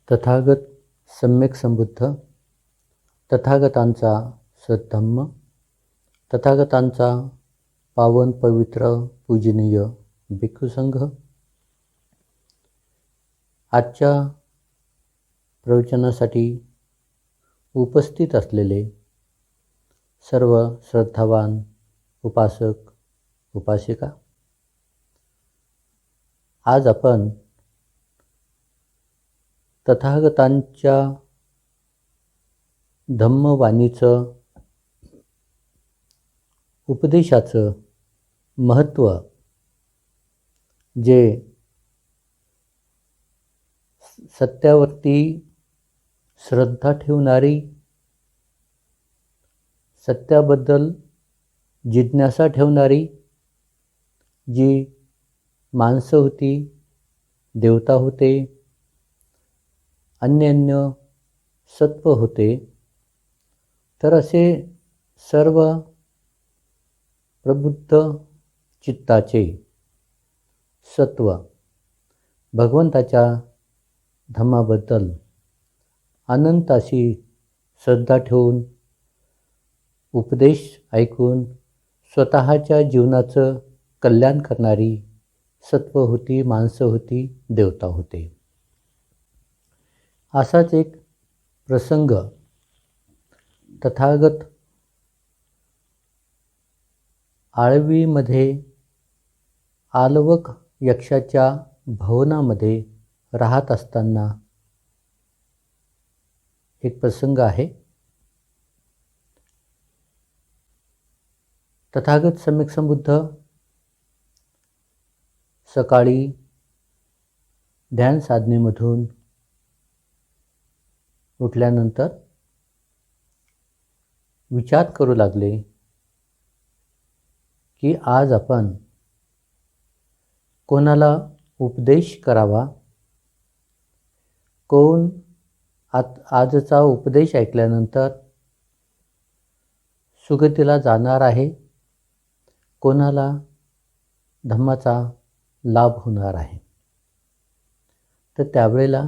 तथागत सम्यक संबुद्ध, तथागतांचा सद्धम्म, तथागतांचा पावन पवित्र पूजनीय भिक्खू संघ. आजच्या प्रवचनासाठी उपस्थित असलेले सर्व श्रद्धावान उपासक उपासिका, आज आपण तथागतांच्या धम्मवाणीचं उपदेशाचं महत्त्व, जे सत्यावरती श्रद्धा ठेवणारी, सत्याबद्दल जिज्ञासा ठेवणारी जी माणसं होती, देवता होते, अन्य सत्व होते, तर असे सर्व प्रबुद्ध चित्ताचे सत्व भगवंताच्या धम्माबद्दल अनंत अशी श्रद्धा ठेवून, उपदेश ऐकून स्वतःच्या जीवनाचं कल्याण करणारी सत्व होती, माणसं होती, देवता होते. असाच एक प्रसंग तथागत आळवीमध्ये आलवक यक्षाच्या भवनामध्ये राहत असताना एक प्रसंग आहे. तथागत सम्यक संबुद्ध सकाळी ध्यान साधनेमधून उठल्यानंतर विचार करू लागले की आज आपण कोणाला उपदेश करावा, कोण आजचा उपदेश ऐकल्यानंतर सुगतीला जाणार आहे, कोणाला धम्माचा लाभ होणार आहे. तर त्यावेळेला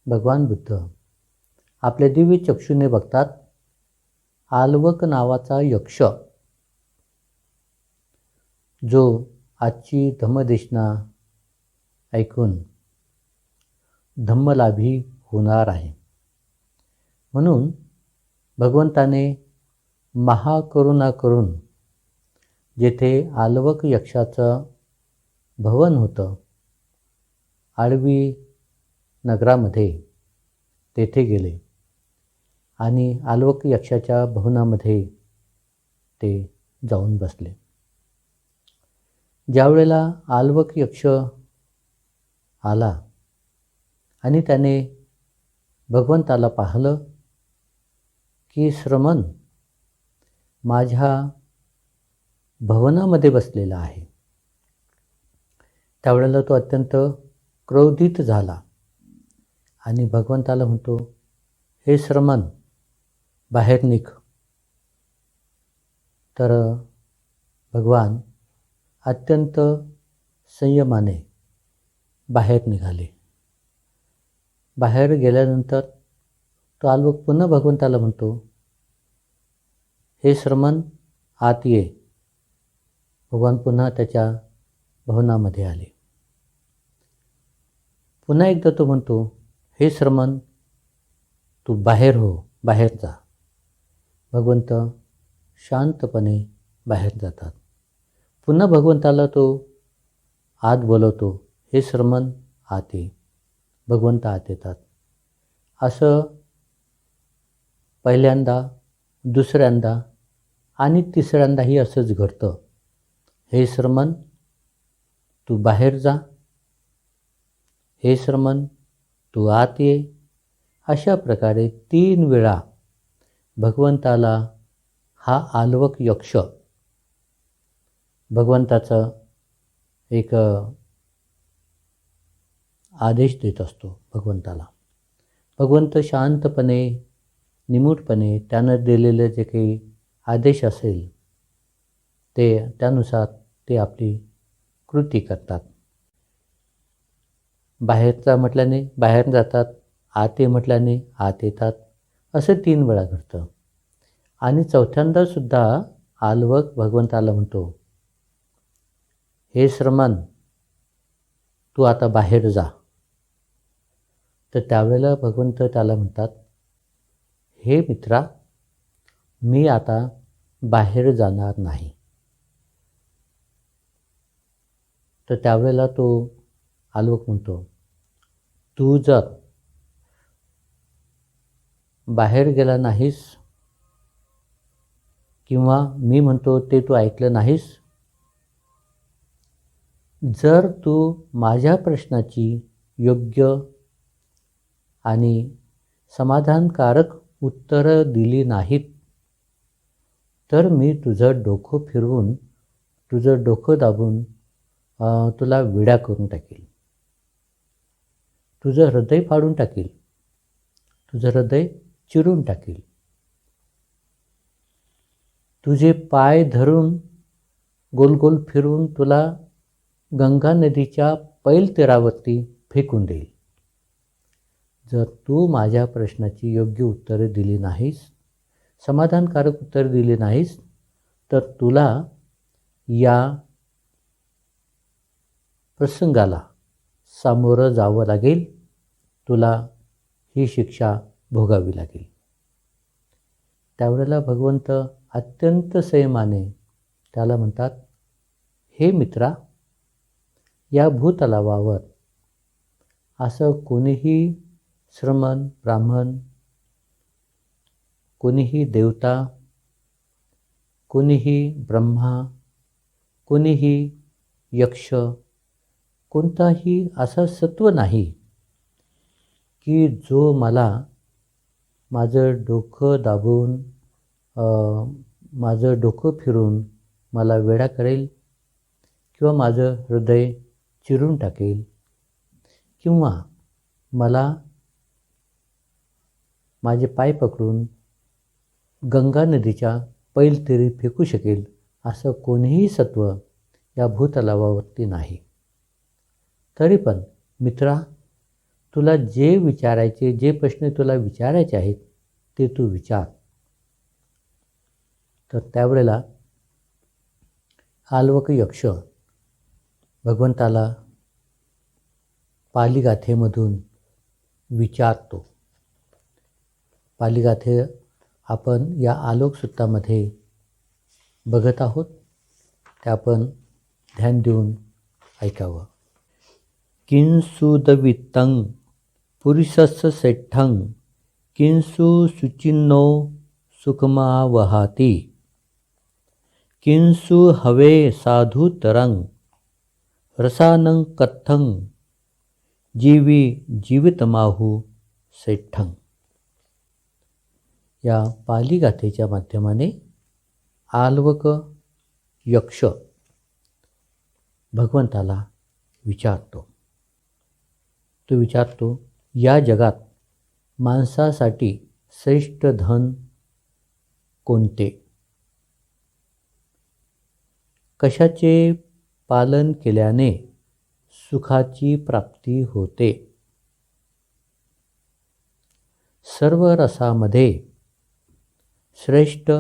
भगवान बुद्ध आपल्या दिव्य चक्षुने बघतात, आलवक नावाचा यक्ष जो आजची धम्मदेशना ऐकून धम्मलाभी होणार आहे. म्हणून भगवंताने महाकरुणा करून जेथे आलवक यक्षाचं भवन होतं आळवी नगरामध्ये, तेथे गेले आणि आलवक यक्षाच्या भवनामध्ये ते जाऊन बसले. ज्यावेळेला आलवक यक्ष आला आणि त्याने भगवंताला पाहिलं की श्रमण माझ्या भवनामध्ये बसलेला आहे, त्यावेळेला तो अत्यंत क्रोधित झाला आणि भगवंताला म्हणतो, हे श्रमण बाहेर निघ. तर भगवान अत्यंत संयमाने बाहेर निघाले. बाहेर गेल्यानंतर तो आलवक पुन्हा भगवंताला म्हणतो, हे श्रमण आत ये. भगवान पुन्हा त्याच्या भवनामध्ये आले. पुन्हा एकदा तो म्हणतो, हे श्रमण तू बाहेर हो, बाहेर जा. भगवंत शांतपणे बाहेर जातात. पुन्हा भगवंताला तो आत बोलवतो, हे श्रमण आत ये. भगवंत आत येतात. असं पहिल्यांदा, दुसऱ्यांदा आणि तिसऱ्यांदाही असंच घडतं. हे श्रमण तू बाहेर जा, हे श्रमण तू आत ये. अशा प्रकारे 3 वेळा भगवंताला हा आलवक यक्ष भगवंताचा एक आदेश देत असतो भगवंताला. भगवंत शांतपणे, निमूटपणे त्यानं दिलेले जे काही आदेश असेल ते त्यानुसार ते आपली कृती करतात. बाहेरचा म्हटल्याने बाहेर जातात, आत ये म्हटल्याने आत येतात. असं 3 वेळा घडतं. आणि चौथ्यांदासुद्धा आलवक भगवंताला म्हणतो, हे श्रमण, तू आता बाहेर जा. तर त्यावेळेला भगवंत त्याला म्हणतात, हे मित्रा, मी आता बाहेर जाणार नाही. तर त्यावेळेला तो आलवक म्हणतो, तू जर बाहेर गेला नाहीस किंवा मी म्हणतो ते तू ऐकलं नाहीस, जर तू माझ्या प्रश्नाची योग्य आणि समाधानकारक उत्तरं दिली नाहीत, तर मी तुझं डोकं फिरवून, तुझं डोकं दाबून तुला विडा करून टाकील. तुझं हृदय फाडून टाकील. तुझं हृदय चिरून टाकील. तुझे पाय धरून गोल गोल फिरवून तुला गंगा नदीच्या पैल तीरावरती फेकून देईल. जर तू माझ्या प्रश्नाची योग्य उत्तरे दिली नाहीस, समाधानकारक उत्तर दिली नाहीस, तर तुला या प्रसंगाला सामोरं जावं लागेल. तुला ही शिक्षा भोगावी लागेल. त्यावेळेला भगवंत अत्यंत संयमाने त्याला म्हणतात, हे मित्रा, या भूतलावावर असं कोणीही श्रमण, ब्राह्मण, कोणीही देवता, कोणीही ब्रह्मा, कोणीही यक्ष, कोणताही असा सत्व नाही की जो मला माझं डोकं दाबून, माझं डोकं फिरून मला वेडा करेल किंवा माझं हृदय चिरून टाकेल किंवा मला माझे पाय पकडून गंगा नदीच्या पैलतीरी फेकू शकेल असं कोणीही सत्व या भूतलावावरती नाही. तरी पण मित्रा, तुला जे विचारायचे, जे प्रश्न तुला विचारायचे आहेत ते तू विचार. तर त्यावेळेला आलवक यक्ष भगवंताला पाली गाथेमधून विचारतो. पाली गाथे आपण या आलोक सूत्रामध्ये बघत आहोत. ते आपण ध्यान देऊन ऐकावं. किंसुदवित्तं पुरुषस्य सेठ्ठं किंसु शुचिन्नो सुखमावहाति किंसु हवे साधुतरं रसानं कथं जीवी जीवितमाहु सेठ्ठं. या पाली गाथेच्या माध्यमाने आलवक यक्ष भगवंताला विचारतो. तो विचारतो, या जगात माणसासाठी श्रेष्ठ धन कोणते? कशाचे पालन केल्याने सुखाची प्राप्ती होते? सर्व रसामध्ये श्रेष्ठ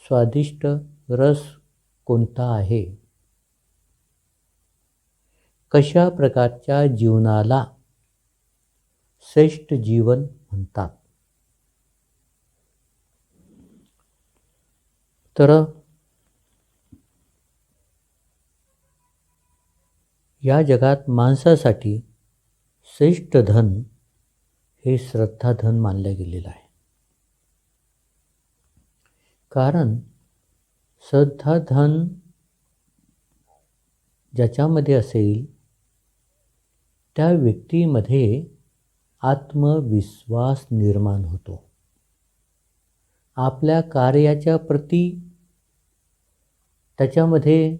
स्वादिष्ट रस कोणता आहे? कशा प्रकारच्या जीवनाला श्रेष्ठ जीवन म्हणतात? तर या जगात माणसासाठी श्रेष्ठ धन हे श्रद्धाधन मानलं गेलेलं आहे. कारण श्रद्धाधन ज्याच्यामध्ये असेल त्या व्यक्तीमध्ये आत्मविश्वास निर्माण होतो. आपल्या कार्याच्या प्रती त्याच्यामध्ये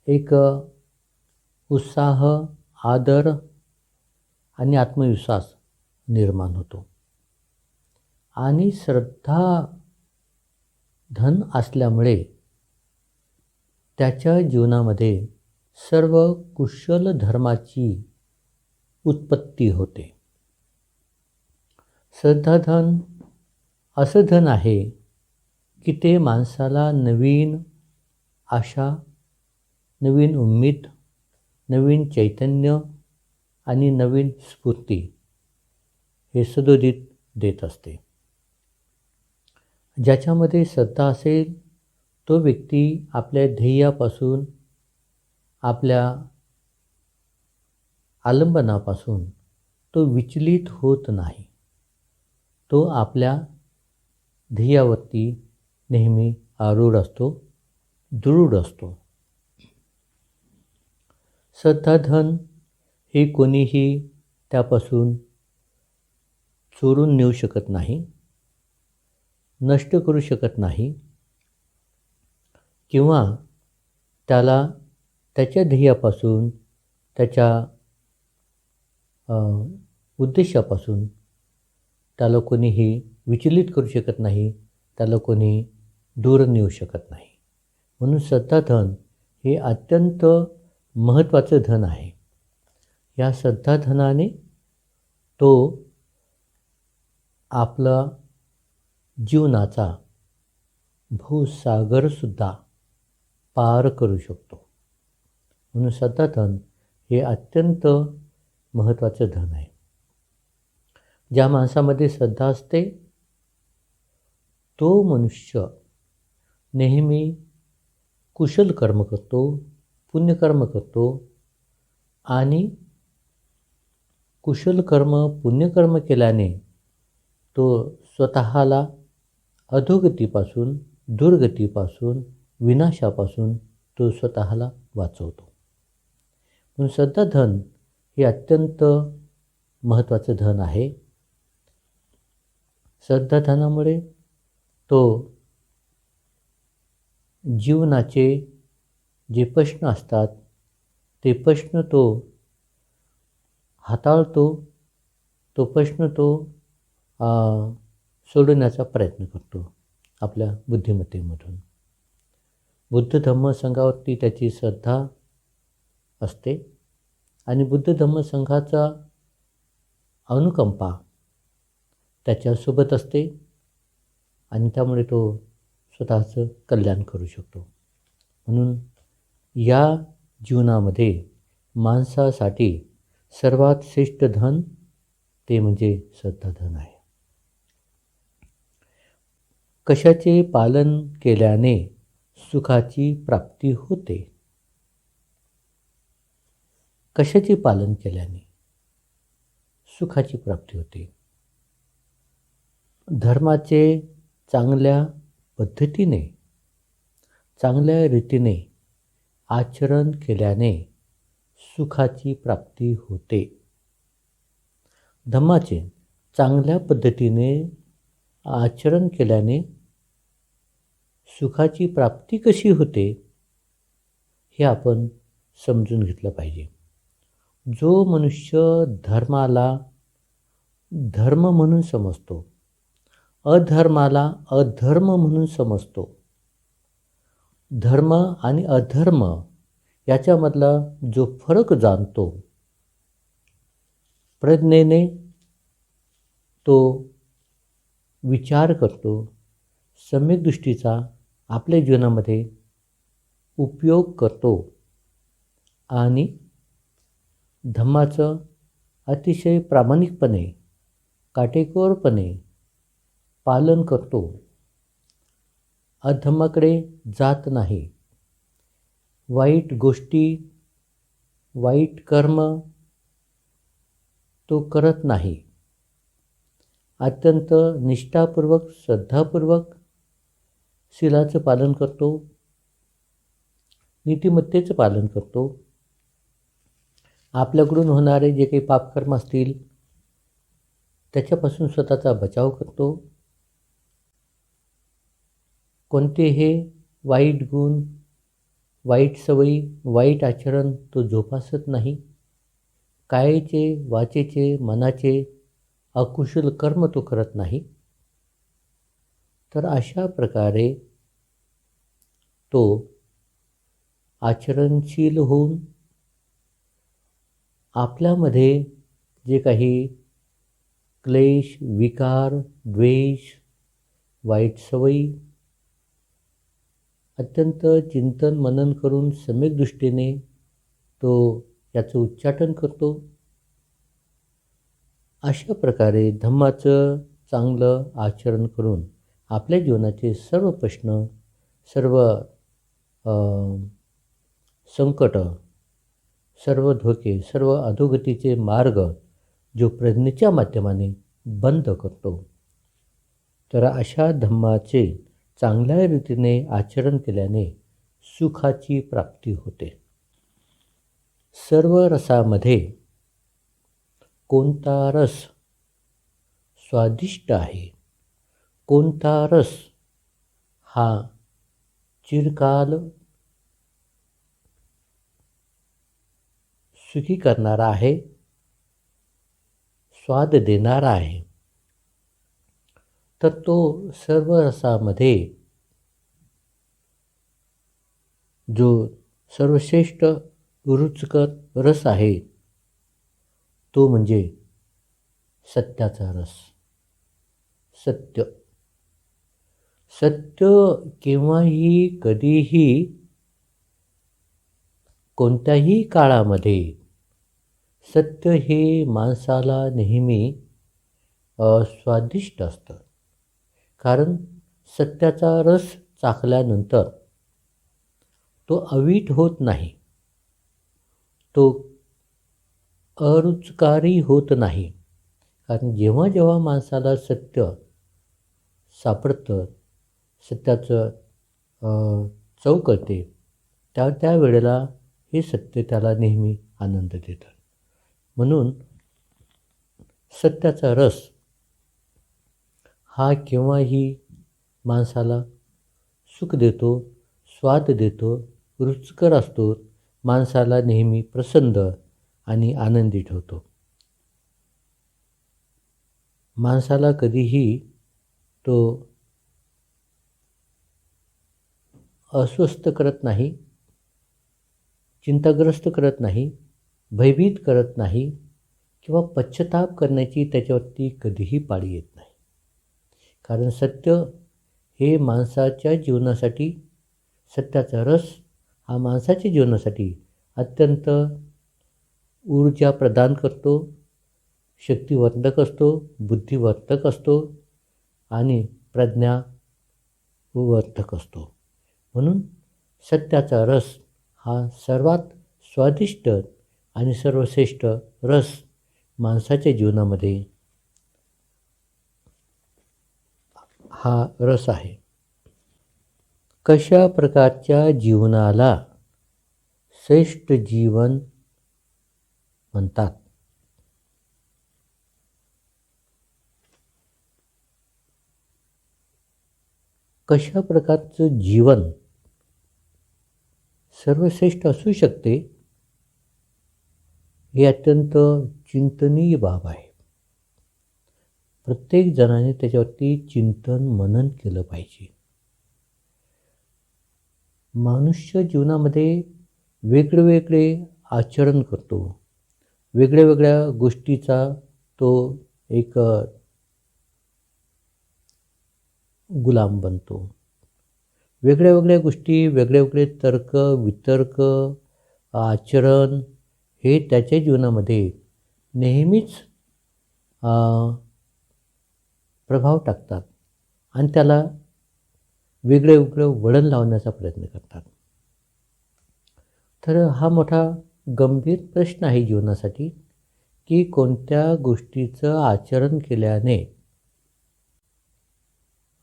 एक उत्साह, आदर आणि आत्मविश्वास निर्माण होतो. आणि श्रद्धा धन असल्यामुळे त्याच्या जीवनामध्ये सर्व कुशल धर्माची उत्पत्ती होते. श्रद्धाधन असं धन आहे की ते माणसाला नवीन आशा, नवीन उम्मीद, नवीन चैतन्य आणि नवीन स्फूर्ती हे सदोदित देत असते. ज्याच्यामध्ये श्रद्धा असेल तो व्यक्ती आपल्या ध्येयापासून, आपल्या आलंबनापासून तो विचलित होत नाही. तो आपल्या ध्येयावरती नेहमी आरूढ असतो, दृढ असतो. श्रद्धाधन हे कोणीही त्यापासून चोरून नेऊ शकत नाही, नष्ट करू शकत नाही किंवा त्याला त्याच्या ध्येयापासून, त्याच्या उद्देशापासून त्याला कोणीही विचलित करू शकत नाही, त्याला कोणी दूर नेऊ शकत नाही. म्हणून श्रद्धाधन हे अत्यंत महत्त्वाचं धन आहे. या श्रद्धाधनाने तो आपला जीवनाचा भवसागरसुद्धा पार करू शकतो. म्हणून श्रद्धाधन हे अत्यंत महत्त्वाचं धन आहे. ज्या माणसामध्ये श्रद्धा असते तो मनुष्य नेहमी कुशल कर्म करतो, पुण्यकर्म करतो आणि कुशल कर्म, पुण्यकर्म केल्याने तो स्वतःला अधोगतीपासून, दुर्गतीपासून, विनाशापासून तो स्वतःला वाचवतो. म्हणून श्रद्धाधन हे अत्यंत महत्त्वाचं धन आहे. श्रद्धाधनामुळे तो जीवनाचे जे प्रश्न असतात ते प्रश्न तो हाताळतो, तो प्रश्न तो सोडवण्याचा प्रयत्न करतो आपल्या बुद्धिमत्तेमधून. बुद्ध धम्म संघावरती त्याची श्रद्धा असते आणि बुद्ध धम्म संघाचा अनुकंपा त्याच्यासोबत असते आणि त्यामुळे तो स्वतःचं कल्याण करू शकतो. म्हणून या जीवनामध्ये माणसासाठी सर्वात श्रेष्ठ धन ते म्हणजे श्रद्धाधन आहे. कशाचे पालन केल्याने सुखाची प्राप्ती होते? कशाचे पालन केल्याने सुखाची प्राप्ती होते? धर्माचे चांगल्या पद्धतीने, चांगल्या रीतीने आचरण केल्याने सुखाची प्राप्ती होते. धम्माचे चांगल्या पद्धतीने आचरण केल्याने सुखाची प्राप्ती कशी होते हे आपण समजून घेतलं पाहिजे. जो मनुष्य धर्माला धर्म म्हणून समजतो, अधर्माला अधर्म म्हणून समजतो, धर्म आणि अधर्म याच्यामधला जो फरक जाणतो, प्रज्ञेने तो विचार करतो, सम्यक दृष्टीचा आपल्या जीवनामध्ये उपयोग करतो आणि धम्माचं अतिशय प्रामाणिकपणे, काटेकोरपणे पालन करतो, अधम्माकडे जात नाही, वाईट गोष्टी, वाईट कर्म तो करत नाही, अत्यंत निष्ठापूर्वक, श्रद्धापूर्वक शीलाचं पालन करतो, नीतिमत्तेचं पालन करतो, आपल्याकडून होणारे जे काही पापकर्म असतील त्याच्यापासून स्वतःचा बचाव करतो, कोणतेही वाईट गुण, वाईट सवयी, वाईट आचरण तो जोपासत नाही, कायेचे, वाचेचे, मनाचे अकुशल कर्म तो करत नाही. तर अशा प्रकारे तो आचरणशील होऊन आपल्यामध्ये जे काही क्लेश, विकार, द्वेष, वाईट सवयी अत्यंत चिंतन मनन करून सम्यक दृष्टीने तो याचं उच्चाटन करतो. अशा प्रकारे धम्माचं चांगलं आचरण करून आपल्या जीवनाचे सर्व प्रश्न, सर्व संकट, सर्व धोके, सर्व अधोगतीचे मार्ग जो प्रज्ञेच्या माध्यमाने बंद करतो. तर अशा धम्माचे चांगल्या रीतीने आचरण केल्याने सुखाची प्राप्ती होते. सर्व रसामध्ये कोणता रस स्वादिष्ट आहे, कोणता रस हा चिरकाल सुखी करणारा आहे, स्वाद देणारा आहे, तर तो सर्व रसामध्ये जो सर्वश्रेष्ठ रुचकर रस आहे तो म्हणजे सत्याचा रस. सत्य सत्य केव्हाही कधीही कोणत्याही काळामध्ये सत्य हे माणसाला नेहमी स्वादिष्ट असतं. कारण सत्याचा रस चाखल्यानंतर तो अवीट होत नाही, तो अरुचकारी होत नाही. कारण जेव्हा जेव्हा माणसाला सत्य सापडतं, सत्याचं चव कळते, त्या वेळेला हे सत्य त्याला नेहमी आनंद देतं. म्हणून सत्याचा रस हा केव्हाही माणसाला सुख देतो, स्वाद देतो, रुचकर असतो, माणसाला नेहमी प्रसन्न आणि आनंदी ठेवतो. माणसाला कधीही तो अस्वस्थ करत नाही, चिंताग्रस्त करत नाही, भयभीत करत नाही किंवा पश्चाताप करण्याची त्याच्यावरती कधीही पाळी येत नाही. कारण सत्य हे माणसाच्या जीवनासाठी, सत्याचा रस हा माणसाच्या जीवनासाठी अत्यंत ऊर्जा प्रदान करतो, शक्तिवर्धक असतो, बुद्धिवर्धक असतो आणि प्रज्ञावर्धक असतो. म्हणून सत्याचा रस हा सर्वात स्वादिष्ट आणि सर्वश्रेष्ठ रस माणसाच्या जीवनामध्ये हा रस आहे. कशा प्रकारच्या जीवनाला श्रेष्ठ जीवन म्हणतात? कशा प्रकारचं जीवन सर्वश्रेष्ठ असू शकते हे अत्यंत चिंतनीय बाब आहे. प्रत्येक जणाने त्याच्यावरती चिंतन मनन केलं पाहिजे. मनुष्य जीवनामध्ये वेगवेगळे आचरण करतो, वेगळ्या वेगळ्या गोष्टीचा तो एक गुलाम बनतो. वेगळ्या वेगळ्या गोष्टी, वेगळे तर्क वितर्क आचरण हे त्याच्या जीवनामध्ये नेहमीच प्रभाव टाकतात आणि त्याला वेगळं वळण लावण्याचा प्रयत्न करतात. तर हा मोठा गंभीर प्रश्न आहे जीवनासाठी की कोणत्या गोष्टीचं आचरण केल्याने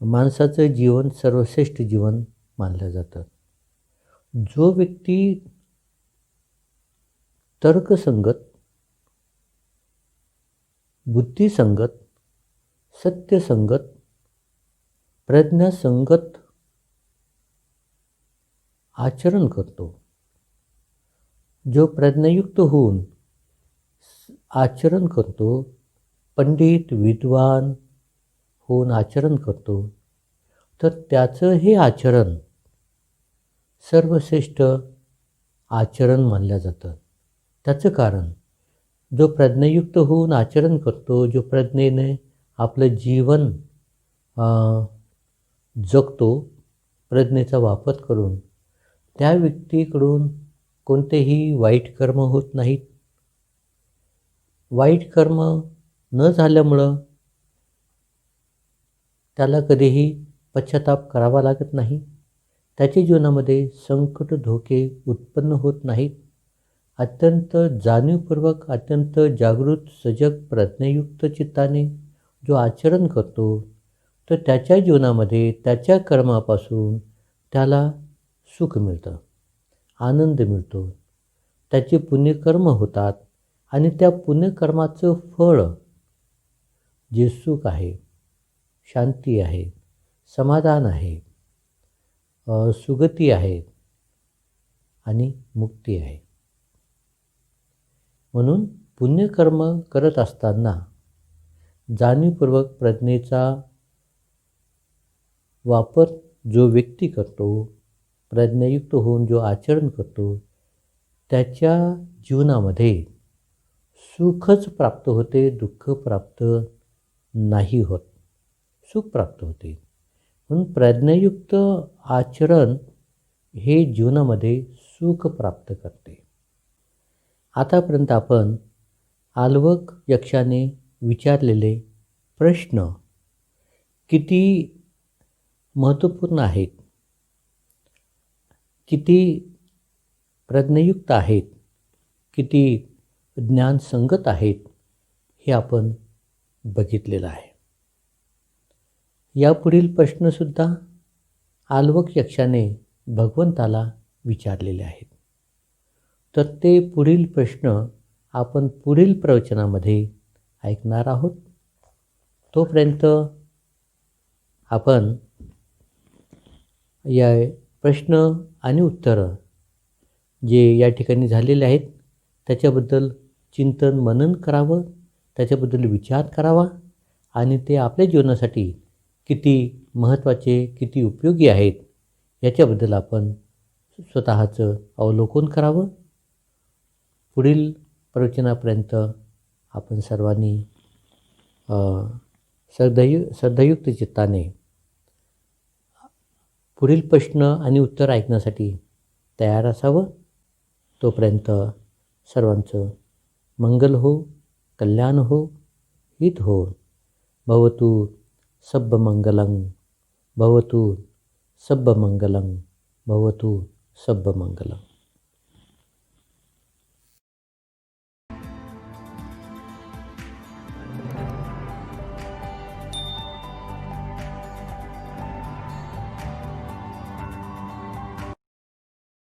माणसाचं जीवन सर्वश्रेष्ठ जीवन मानलं जातं. जो व्यक्ती तर्कसंगत, बुद्धिसंगत, सत्यसंगत, प्रज्ञासंगत आचरण करतो, जो प्रज्ञायुक्त होऊन आचरण करतो, पंडित विद्वान होऊन आचरण करतो, तर त्याचं हे आचरण सर्वश्रेष्ठ आचरण मानलं जातं. त्याचं कारण जो प्रज्ञयुक्त होऊन आचरण करतो, जो प्रज्ञेने आपलं जीवन जगतो, प्रज्ञेचा वापर करून, त्या व्यक्तीकडून कोणतेही वाईट कर्म होत नाहीत. वाईट कर्म न झाल्यामुळं त्याला कधीही पश्चाताप करावा लागत नाही. त्याच्या जीवनामध्ये संकट, धोके उत्पन्न होत नाहीत. अत्यंत जाणीवपूर्वक, अत्यंत जागृत, सजग, प्रज्ञयुक्त चित्ताने जो आचरण करतो, तर त्याच्या जीवनामध्ये त्याच्या कर्मापासून त्याला सुख मिळतं, आनंद मिळतो. त्याचे पुण्यकर्म होतात आणि त्या पुण्यकर्माचं फळ जे सुख आहे, शांती आहे, समाधान आहे, सुगती आहे आणि मुक्ती आहे. म्हणून पुण्यकर्म करत असताना जाणीवपूर्वक प्रज्ञेचा वापर जो व्यक्ती करतो, प्रज्ञयुक्त होऊन जो आचरण करतो, त्याच्या जीवनामध्ये सुखच प्राप्त होते, दुःख प्राप्त नाही होत, सुख प्राप्त होते. म्हणून प्रज्ञयुक्त आचरण हे जीवनामध्ये सुख प्राप्त करते. आतापर्यंत आपण आलवक यक्षाने विचारलेले प्रश्न किती महत्त्वपूर्ण आहेत, किती प्रज्ञयुक्त आहेत, किती ज्ञानसंगत आहेत, हे आपण बघितलेलं आहे. यापुढील प्रश्नसुद्धा आलवक यक्षाने भगवंताला विचारलेले आहेत. तर ते पुढील प्रश्न आपण पुढील प्रवचनामध्ये ऐकणार आहोत. तोपर्यंत आपण या प्रश्न आणि उत्तरं जे या ठिकाणी झालेले आहेत त्याच्याबद्दल चिंतन मनन करावं, त्याच्याबद्दल विचार करावा आणि ते आपल्या जीवनासाठी किती महत्त्वाचे, किती उपयोगी आहेत याच्याबद्दल आपण स्वतःचं अवलोकन करावं. पुढील प्रवचनापर्यंत आपण सर्वांनी श्रद्धायुक्त चित्ताने पुढील प्रश्न आणि उत्तर ऐकण्यासाठी तयार असावं. तोपर्यंत सर्वांचं मंगल हो, कल्याण हो, हित हो. भवतु सब्बमंगलं, भवतु सब्बमंगलं, भवतु सब्बमंगलं.